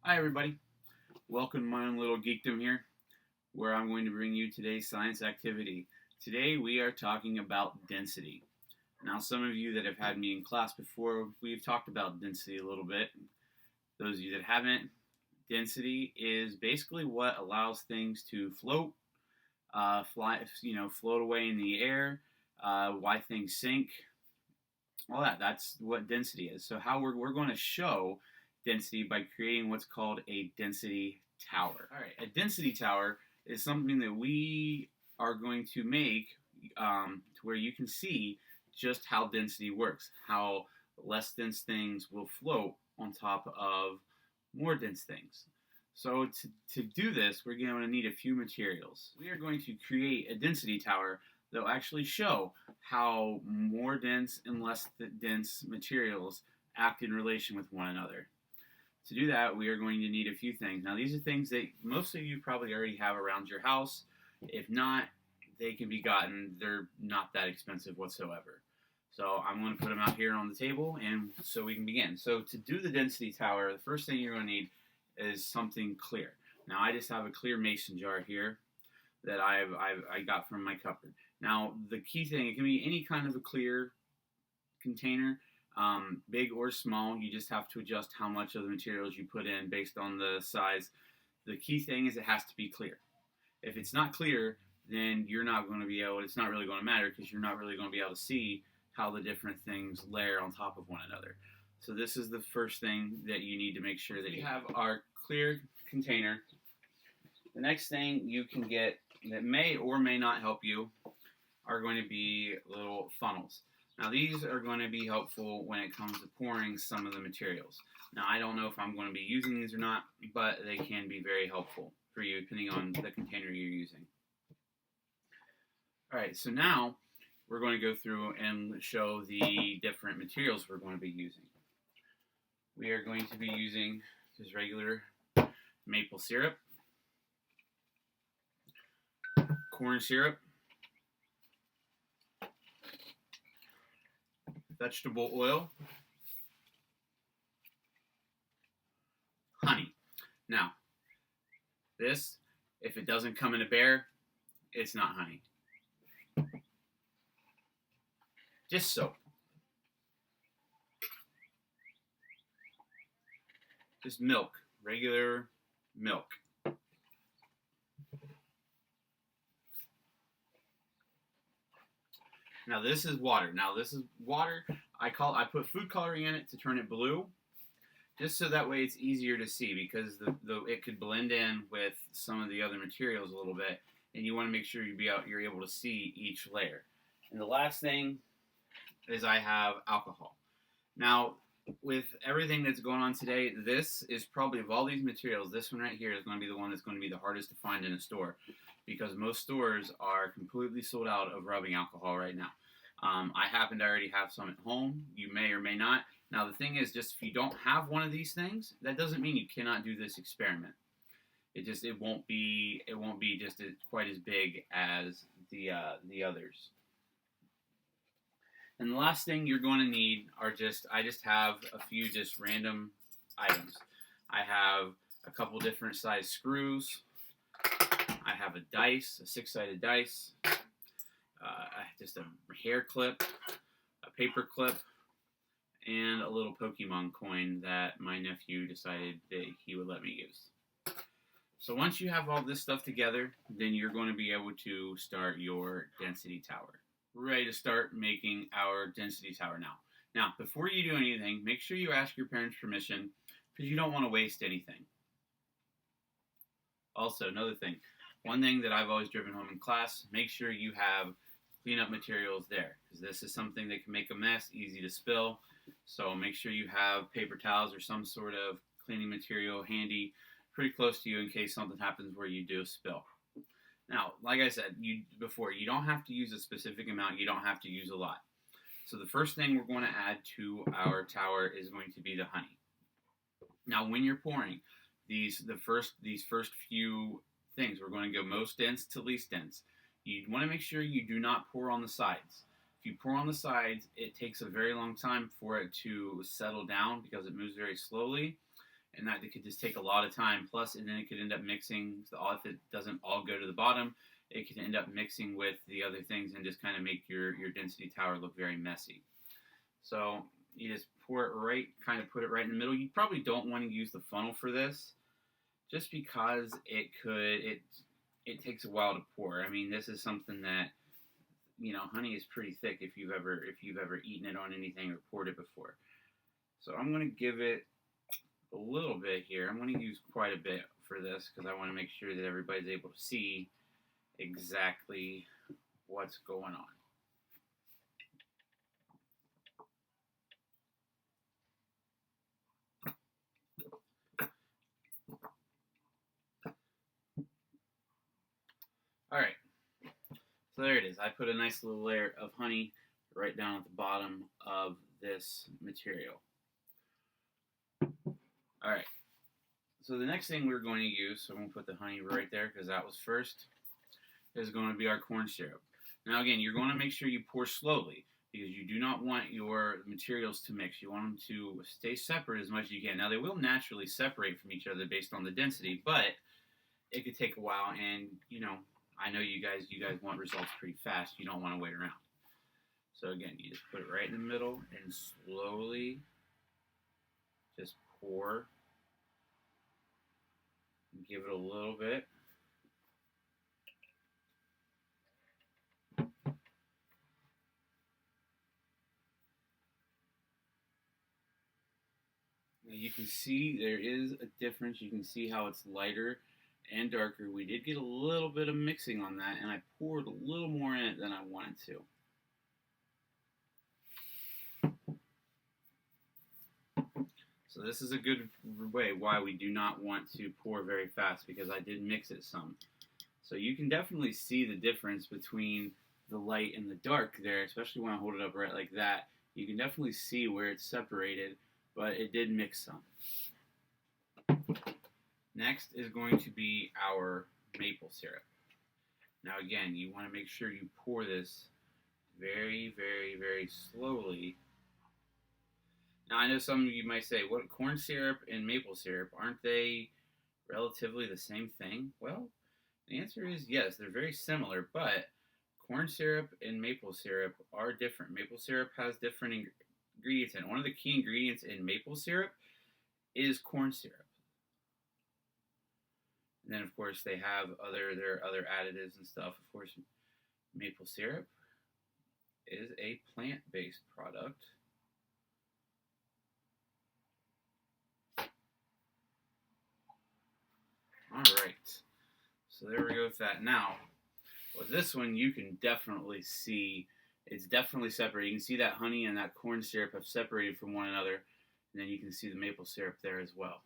Hi everybody, welcome to my own little geekdom here, where I'm going to bring you today's science activity. Today we are talking about density. Now some of you that have had me in class before, we've talked about density a little bit. Those of you that haven't, density is basically what allows things to float, float away in the air, why things sink, all that. That's what density is. So how we're going to show density by creating what's called a density tower. All right, a density tower is something that we are going to make to where you can see just how density works, how less dense things will float on top of more dense things. So to do this, we're going to need a few materials. We are going to create a density tower that will actually show how more dense and less dense materials act in relation with one another. To do that, we are going to need a few things. Now, these are things that most of you probably already have around your house. If not, they can be gotten. They're not that expensive whatsoever. So I'm going to put them out here on the table, and so we can begin. So to do the density tower, the first thing you're going to need is something clear. Now, I just have a clear mason jar here that I got from my cupboard. Now, the key thing, it can be any kind of a clear container, big or small. You just have to adjust how much of the materials you put in based on the size. The key thing is it has to be clear. If it's not clear, then you're not going to be able, it's not really going to matter because you're not really going to be able to see how the different things layer on top of one another. So this is the first thing that you need to make sure that you have our clear container. The next thing you can get that may or may not help you are going to be little funnels. Now these are going to be helpful when it comes to pouring some of the materials. Now I don't know if I'm going to be using these or not, but they can be very helpful for you depending on the container you're using. Alright, so now we're going to go through and show the different materials we're going to be using. We are going to be using just regular maple syrup, corn syrup, vegetable oil, honey. Now, this, if it doesn't come in a bear, it's not honey. Just soap. Just milk, regular milk. Now this is water. I put food coloring in it to turn it blue, just so that way it's easier to see because it could blend in with some of the other materials a little bit, and you want to make sure you're able to see each layer. And the last thing is I have alcohol. Now, with everything that's going on today, this is probably, of all these materials, this one right here is going to be the one that's going to be the hardest to find in a store because most stores are completely sold out of rubbing alcohol right now. I happen to already have some at home. You may or may not. Now, the thing is, just if you don't have one of these things, that doesn't mean you cannot do this experiment. It won't be just quite as big as the others. And the last thing you're going to need are I just have a few just random items. I have a couple different size screws. I have a dice, a 6-sided dice, just a hair clip, a paper clip, and a little Pokemon coin that my nephew decided that he would let me use. So once you have all this stuff together, then you're going to be able to start your density tower. We're ready to start making our density tower now. Now, before you do anything, make sure you ask your parents' permission because you don't want to waste anything. Also, another thing, one thing that I've always driven home in class, make sure you have cleanup materials there because this is something that can make a mess, easy to spill. So make sure you have paper towels or some sort of cleaning material handy pretty close to you in case something happens where you do spill. Now, like I said before, you don't have to use a specific amount. You don't have to use a lot. So the first thing we're going to add to our tower is going to be the honey. Now, when you're pouring these first few things, we're going to go most dense to least dense. You want to make sure you do not pour on the sides. If you pour on the sides, it takes a very long time for it to settle down because it moves very slowly. and that it could just take a lot of time. Plus, and then it could end up mixing. So if it doesn't all go to the bottom, it can end up mixing with the other things and just kind of make your density tower look very messy. So you just pour it right, kind of put it right in the middle. You probably don't want to use the funnel for this, just because it takes a while to pour. I mean, this is something that, honey is pretty thick if you've ever eaten it on anything or poured it before. So I'm going to give it a little bit here. I'm going to use quite a bit for this because I want to make sure that everybody's able to see exactly what's going on. All right, so there it is. I put a nice little layer of honey right down at the bottom of this material. All right, so the next thing we're going to use, so I'm going to put the honey right there because that was first, is going to be our corn syrup. Now again, you're going to make sure you pour slowly because you do not want your materials to mix. You want them to stay separate as much as you can. Now they will naturally separate from each other based on the density, but it could take a while, and I know you guys want results pretty fast. You don't want to wait around. So again, you just put it right in the middle and slowly just pour. Give it a little bit. Now you can see there is a difference. You can see how it's lighter and darker. We did get a little bit of mixing on that, and I poured a little more in it than I wanted to. So this is a good way why we do not want to pour very fast, because I did mix it some. So you can definitely see the difference between the light and the dark there, especially when I hold it up right like that. You can definitely see where it's separated, but it did mix some. Next is going to be our maple syrup. Now again, you want to make sure you pour this very, very, very slowly. Now I know some of you might say, what, corn syrup and maple syrup, aren't they relatively the same thing? Well, the answer is yes, they're very similar, but corn syrup and maple syrup are different. Maple syrup has different ingredients in it. One of the key ingredients in maple syrup is corn syrup. And then, of course, they have there are other additives and stuff. Of course, maple syrup is a plant-based product. All right. So there we go with that. Now, with this one, you can definitely see it's definitely separated. You can see that honey and that corn syrup have separated from one another. And then you can see the maple syrup there as well.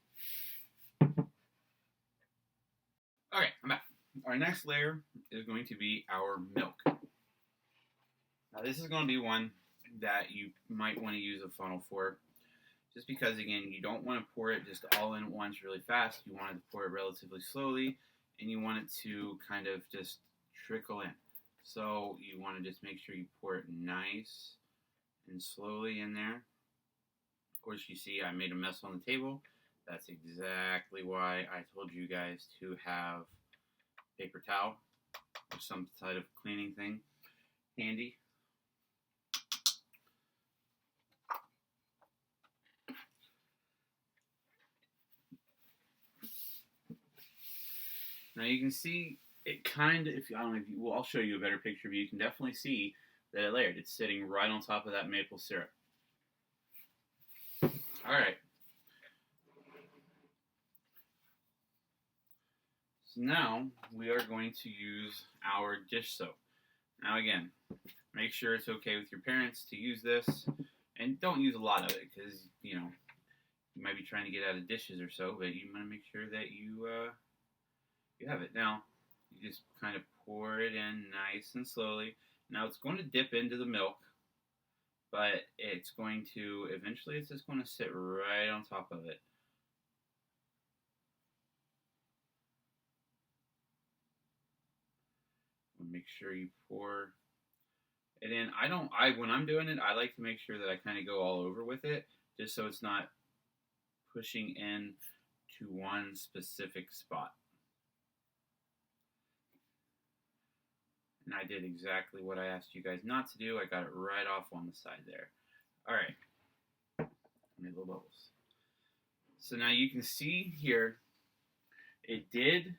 Okay, I'm back. Our next layer is going to be our milk. Now this is going to be one that you might want to use a funnel for, just because, again, you don't want to pour it just all in at once really fast. You want to pour it relatively slowly, and you want it to kind of just trickle in. So you want to just make sure you pour it nice and slowly in there. Of course, you see I made a mess on the table. That's exactly why I told you guys to have paper towel or some type of cleaning thing handy. Now you can see it kind of, I don't know if you, well, I'll show you a better picture, but you can definitely see that it layered. It's sitting right on top of that maple syrup. All right. So now we are going to use our dish soap. Now again, make sure it's okay with your parents to use this, and don't use a lot of it because you might be trying to get out of dishes or so, but you want to make sure that you have it. Now you just kind of pour it in nice and slowly. Now it's going to dip into the milk, but it's going to eventually it's just going to sit right on top of it. Make sure you pour it in. When I'm doing it, I like to make sure that I kind of go all over with it, just so it's not pushing in to one specific spot. And I did exactly what I asked you guys not to do. I got it right off on the side there. All right, made little bubbles. So now you can see here, it did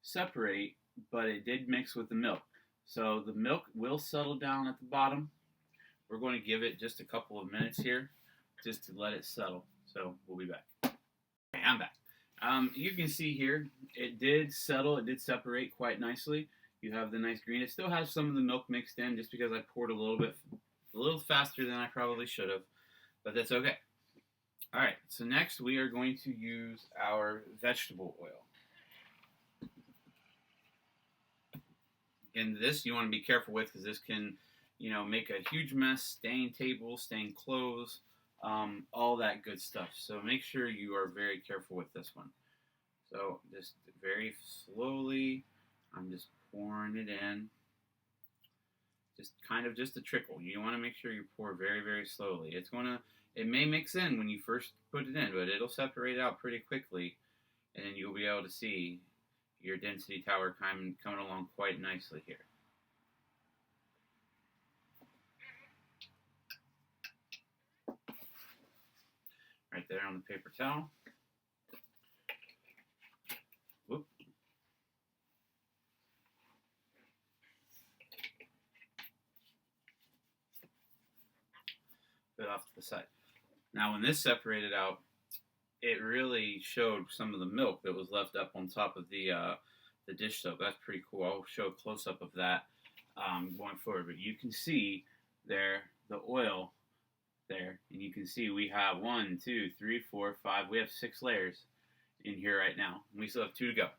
separate, but it did mix with the milk. So the milk will settle down at the bottom. We're going to give it just a couple of minutes here, just to let it settle. So we'll be back. Okay, I'm back. You can see here, it did settle, it did separate quite nicely. You have the nice green. It still has some of the milk mixed in just because I poured a little faster than I probably should have, but that's okay. All right, so next we are going to use our vegetable oil. And this you want to be careful with because this can, make a huge mess, stain tables, stain clothes, all that good stuff. So make sure you are very careful with this one. So just very slowly, I'm just pouring it in. Just a trickle. You want to make sure you pour very, very slowly. It may mix in when you first put it in, but it'll separate out pretty quickly, and then you'll be able to see your density tower coming along quite nicely here. Right there on the paper towel. Whoop. Put it off to the side. Now when this separated out, it really showed some of the milk that was left up on top of the dish soap. That's pretty cool. I'll show a close-up of that going forward. But you can see there the oil there, and you can see we have 1, 2, 3, 4, 5. We have 6 layers in here right now. We still have 2 to go.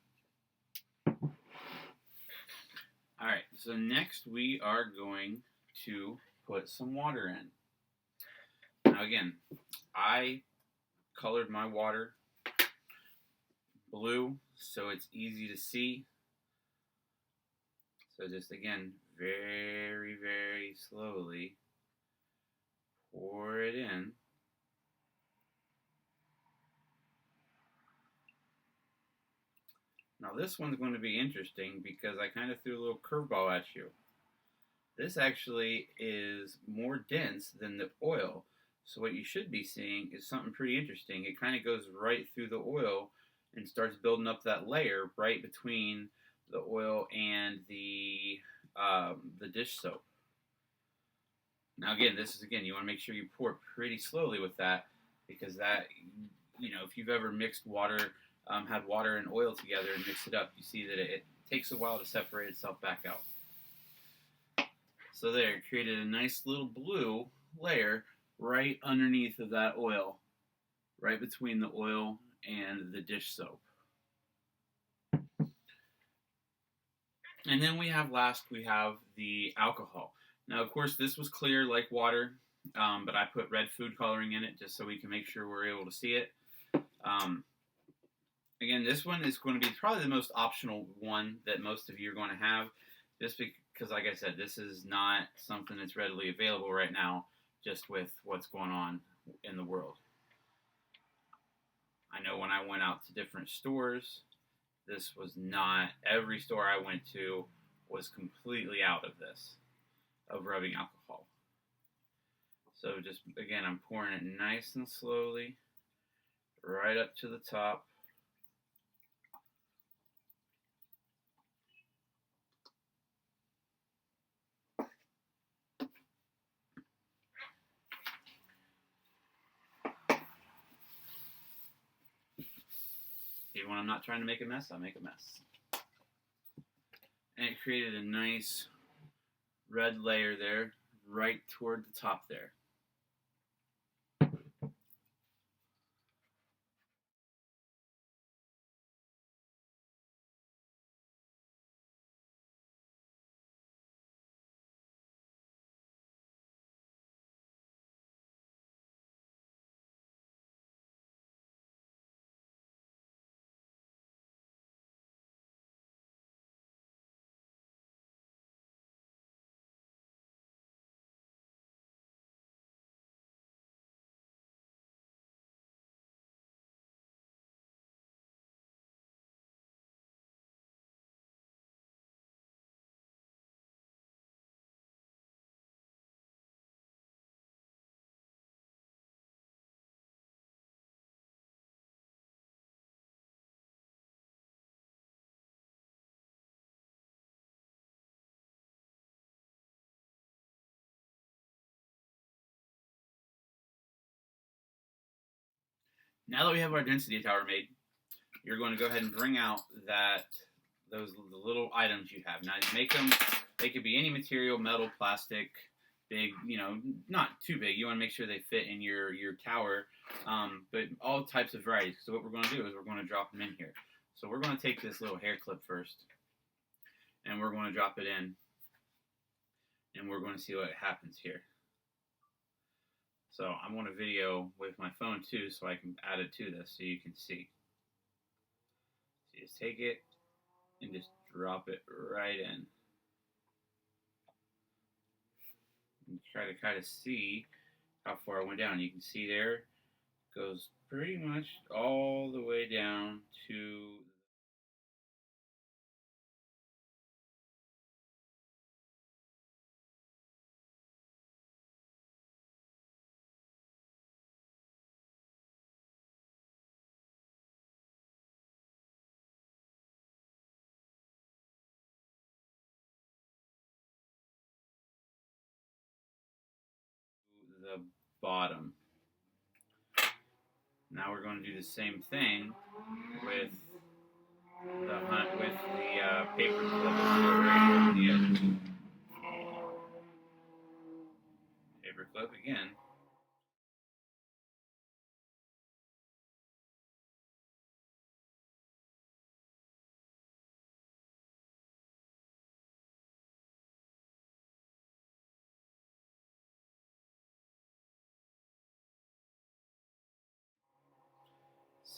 All right, so next we are going to put some water in. Now again, I colored my water blue so it's easy to see. So just again, very, very slowly pour it in. Now this one's going to be interesting because I kind of threw a little curveball at you. This actually is more dense than the oil. So what you should be seeing is something pretty interesting. It kind of goes right through the oil and starts building up that layer right between the oil and the dish soap. Now again, you want to make sure you pour pretty slowly with that because that, if you've ever mixed water, had water and oil together and mixed it up, you see that it takes a while to separate itself back out. So there, it created a nice little blue layer right underneath of that oil, right between the oil and the dish soap. And then we have the alcohol. Now, of course, this was clear like water, but I put red food coloring in it just so we can make sure we're able to see it. Again, this one is going to be probably the most optional one that most of you are going to have, just because, like I said, this is not something that's readily available right now, just with what's going on in the world. I know when I went out to different stores, this was not, every store I went to was completely out of this, of rubbing alcohol. So just, again, I'm pouring it nice and slowly, right up to the top. Even when I'm not trying to make a mess, I make a mess. And it created a nice red layer there, right toward the top there. Now that we have our density tower made, you're going to go ahead and bring out those little items you have. Now make them. They could be any material, metal, plastic, big. Not too big. You want to make sure they fit in your tower, but all types of varieties. So what we're going to do is we're going to drop them in here. So we're going to take this little hair clip first, and we're going to drop it in, and we're going to see what happens here. So I'm going to video with my phone too, so I can add it to this so you can see. So you just take it and just drop it right in. And try to kind of see how far it went down. You can see there it goes pretty much all the way down to the bottom. Now we're going to do the same thing with the paper clip right on the edge. Paper clip again.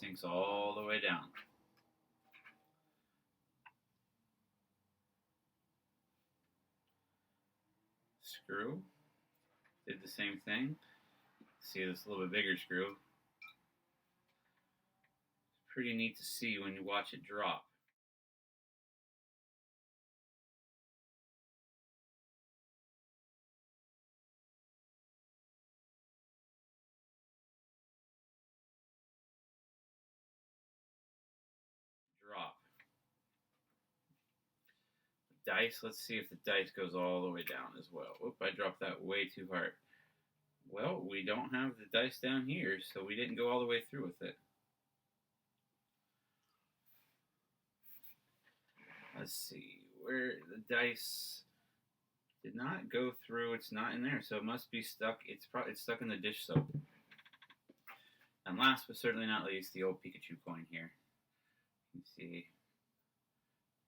Sinks all the way down. Screw. Did the same thing. See this a little bit bigger screw. It's pretty neat to see when you watch it drop. Drop. The dice, let's see if the dice goes all the way down as well. Oop, I dropped that way too hard. Well, we don't have the dice down here, so we didn't go all the way through with it. Let's see, where the dice did not go through, it's not in there, so it must be stuck, it's stuck in the dish soap. And last but certainly not least, the old Pikachu coin here. You can see,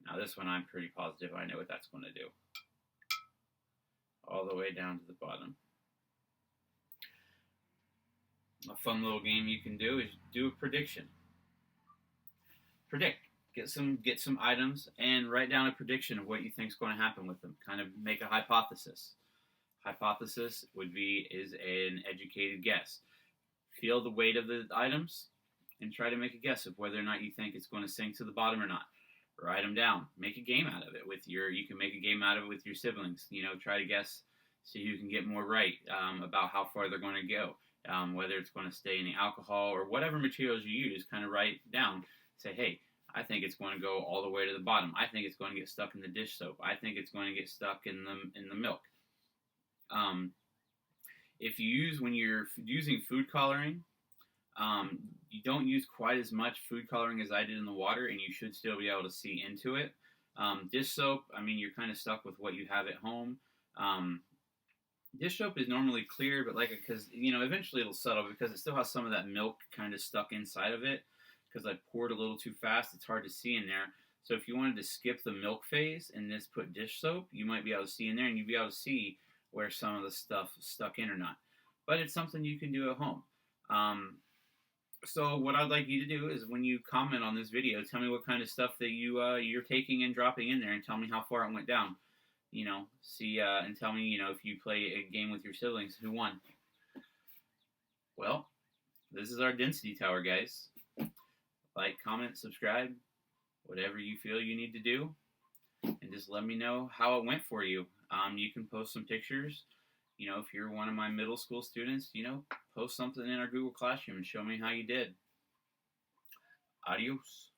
now this one I'm pretty positive I know what that's going to do. All the way down to the bottom. A fun little game you can do is do a prediction. Predict. Get some items and write down a prediction of what you think is going to happen with them. Kind of make a hypothesis. Hypothesis is an educated guess. Feel the weight of the items and try to make a guess of whether or not you think it's going to sink to the bottom or not. Write them down. Make a game out of it you can make a game out of it with your siblings. Try to guess so you can get more right about how far they're going to go. Whether it's going to stay in the alcohol or whatever materials you use, kind of write down. Say, hey, I think it's going to go all the way to the bottom. I think it's going to get stuck in the dish soap. I think it's going to get stuck in the milk. When you're using food coloring, you don't use quite as much food coloring as I did in the water, and you should still be able to see into it. Dish soap, you're kind of stuck with what you have at home. Dish soap is normally clear, but because eventually it'll settle because it still has some of that milk kind of stuck inside of it. Because I poured a little too fast, it's hard to see in there. So if you wanted to skip the milk phase and just put dish soap, you might be able to see in there, and you'd be able to see where some of the stuff stuck in or not. But it's something you can do at home. So what I'd like you to do is when you comment on this video, tell me what kind of stuff that you're taking and dropping in there, and tell me how far it went down. And tell me, if you play a game with your siblings, who won. Well, this is our density tower, guys. Like, comment, subscribe, whatever you feel you need to do, and just let me know how it went for you. You can post some pictures. If you're one of my middle school students, post something in our Google Classroom and show me how you did. Adios.